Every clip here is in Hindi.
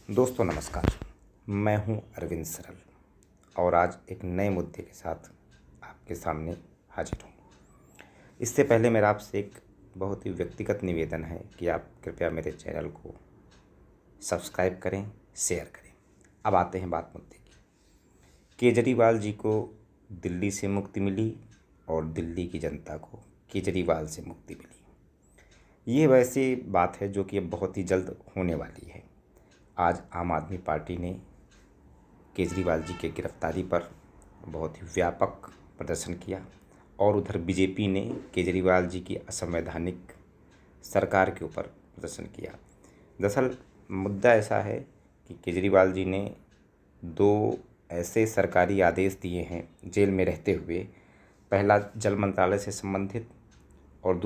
दोस्तों नमस्कार। मैं हूं अरविंद सरल और आज एक नए मुद्दे के साथ आपके सामने हाजिर हूं। इससे पहले मेरा आपसे एक बहुत ही व्यक्तिगत निवेदन है कि आप कृपया मेरे चैनल को सब्सक्राइब करें, शेयर करें। अब आते हैं बात मुद्दे की। केजरीवाल जी को दिल्ली से मुक्ति मिली और दिल्ली की जनता को केजरीवाल से मुक्ति मिली। ये वैसी बात है जो कि अब बहुत ही जल्द होने वाली है। आज आम आदमी पार्टी ने केजरीवाल जी के गिरफ्तारी पर बहुत ही व्यापक प्रदर्शन किया और उधर बीजेपी ने केजरीवाल जी की असंवैधानिक सरकार के ऊपर प्रदर्शन किया। दरअसल मुद्दा ऐसा है कि केजरीवाल जी ने दो ऐसे सरकारी आदेश दिए हैं जेल में रहते हुए। पहला जल मंत्रालय से संबंधित और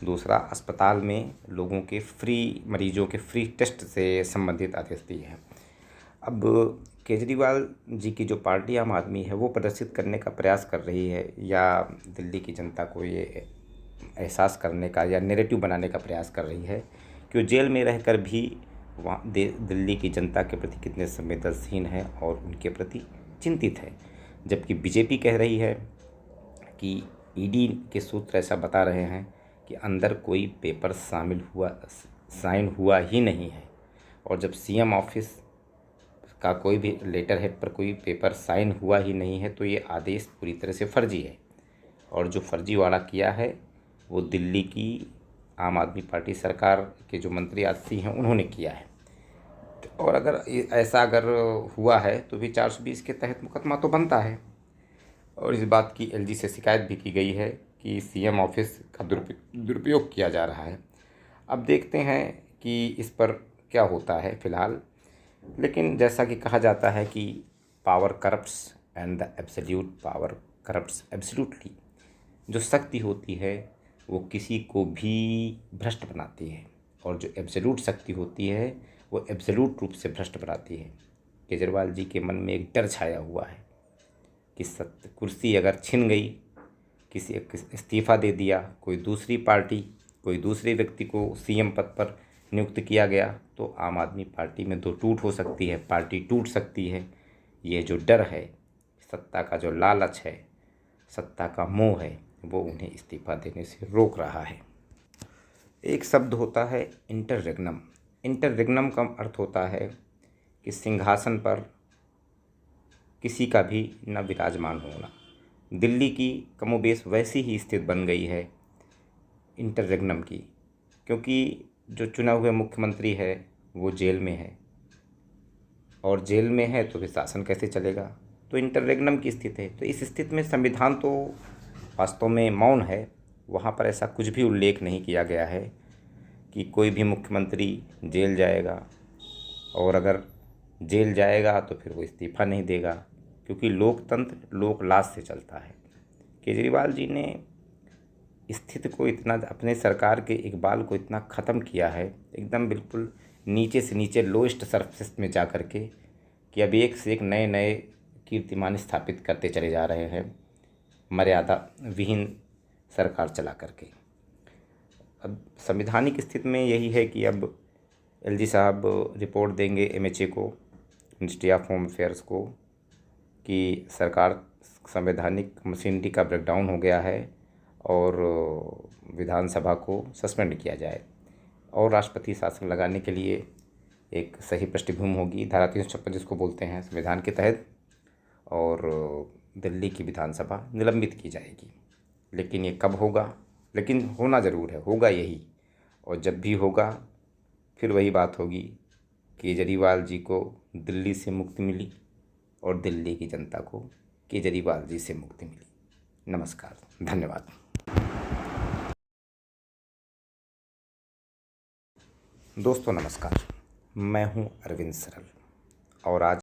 दूसरा अस्पताल में लोगों के मरीजों के फ्री टेस्ट से संबंधित आदेश दिए हैं। अब केजरीवाल जी की जो पार्टी आम आदमी है वो प्रदर्शित करने का प्रयास कर रही है या दिल्ली की जनता को ये एहसास करने का या नैरेटिव बनाने का प्रयास कर रही है कि वो जेल में रहकर भी वहाँ दिल्ली की जनता के प्रति कितने संवेदनशील हैं और उनके प्रति चिंतित है। जबकि बीजेपी कह रही है कि ईडी के सूत्र ऐसा बता रहे हैं कि अंदर कोई पेपर साइन हुआ ही नहीं है और जब सीएम ऑफिस का कोई भी लेटर हेड पर कोई पेपर साइन हुआ ही नहीं है तो ये आदेश पूरी तरह से फर्जी है और जो फर्जीवाड़ा किया है वो दिल्ली की आम आदमी पार्टी सरकार के जो मंत्री आती हैं उन्होंने किया है। और अगर ऐसा हुआ है तो भी 420 के तहत मुकदमा तो बनता है और इस बात की एलजी से शिकायत भी की गई है कि सीएम ऑफिस का दुरुपयोग किया जा रहा है। अब देखते हैं कि इस पर क्या होता है फ़िलहाल। लेकिन जैसा कि कहा जाता है कि power corrupts and the absolute power corrupts absolutely. जो शक्ति होती है वो किसी को भी भ्रष्ट बनाती है और जो एब्सोल्यूट शक्ति होती है वो एब्सोल्यूट रूप से भ्रष्ट बनाती है। केजरीवाल जी के मन में एक डर छाया हुआ है कि कुर्सी अगर छिन गई, किसी इस्तीफ़ा दे दिया, कोई दूसरी पार्टी कोई दूसरे व्यक्ति को सीएम पद पर नियुक्त किया गया तो आम आदमी पार्टी में दो टूट हो सकती है, पार्टी टूट सकती है। ये जो डर है, सत्ता का जो लालच है, सत्ता का मोह है, वो उन्हें इस्तीफ़ा देने से रोक रहा है। एक शब्द होता है इंटररेग्नम। इंटररेग्नम का अर्थ होता है कि सिंहासन पर किसी का भी न विराजमान होना। दिल्ली की कमोबेश वैसी ही स्थिति बन गई है इंटररेग्नम की, क्योंकि जो चुना हुआ मुख्यमंत्री है वो जेल में है और जेल में है तो फिर शासन कैसे चलेगा। तो इंटररेग्नम की स्थिति है। तो इस स्थिति में संविधान तो वास्तव में मौन है। वहाँ पर ऐसा कुछ भी उल्लेख नहीं किया गया है कि कोई भी मुख्यमंत्री जेल जाएगा और अगर जेल जाएगा तो फिर वो इस्तीफ़ा नहीं देगा, क्योंकि लोकतंत्र लोकलाज से चलता है। केजरीवाल जी ने स्थिति को इतना, अपने सरकार के इकबाल को इतना ख़त्म किया है, एकदम बिल्कुल नीचे से नीचे लोएस्ट सरफेस में जा कर के, कि अब एक से एक नए नए कीर्तिमान स्थापित करते चले जा रहे हैं मर्यादा विहीन सरकार चला करके। अब संवैधानिक स्थिति में यही है कि अब एलजी साहब रिपोर्ट देंगे एमएचए को, मिनिस्ट्री ऑफ होम अफेयर्स को, कि सरकार संवैधानिक मशीनरी का ब्रेकडाउन हो गया है और विधानसभा को सस्पेंड किया जाए और राष्ट्रपति शासन लगाने के लिए एक सही पृष्ठभूमि होगी, धारा 356 जिसको बोलते हैं संविधान के तहत, और दिल्ली की विधानसभा निलंबित की जाएगी। लेकिन ये कब होगा? लेकिन होना ज़रूर है, होगा यही। और जब भी होगा फिर वही बात होगी, केजरीवाल जी को दिल्ली से मुक्ति मिली और दिल्ली की जनता को केजरीवाल जी से मुक्ति मिली। नमस्कार, धन्यवाद। दोस्तों नमस्कार। मैं हूं अरविंद सरल और आज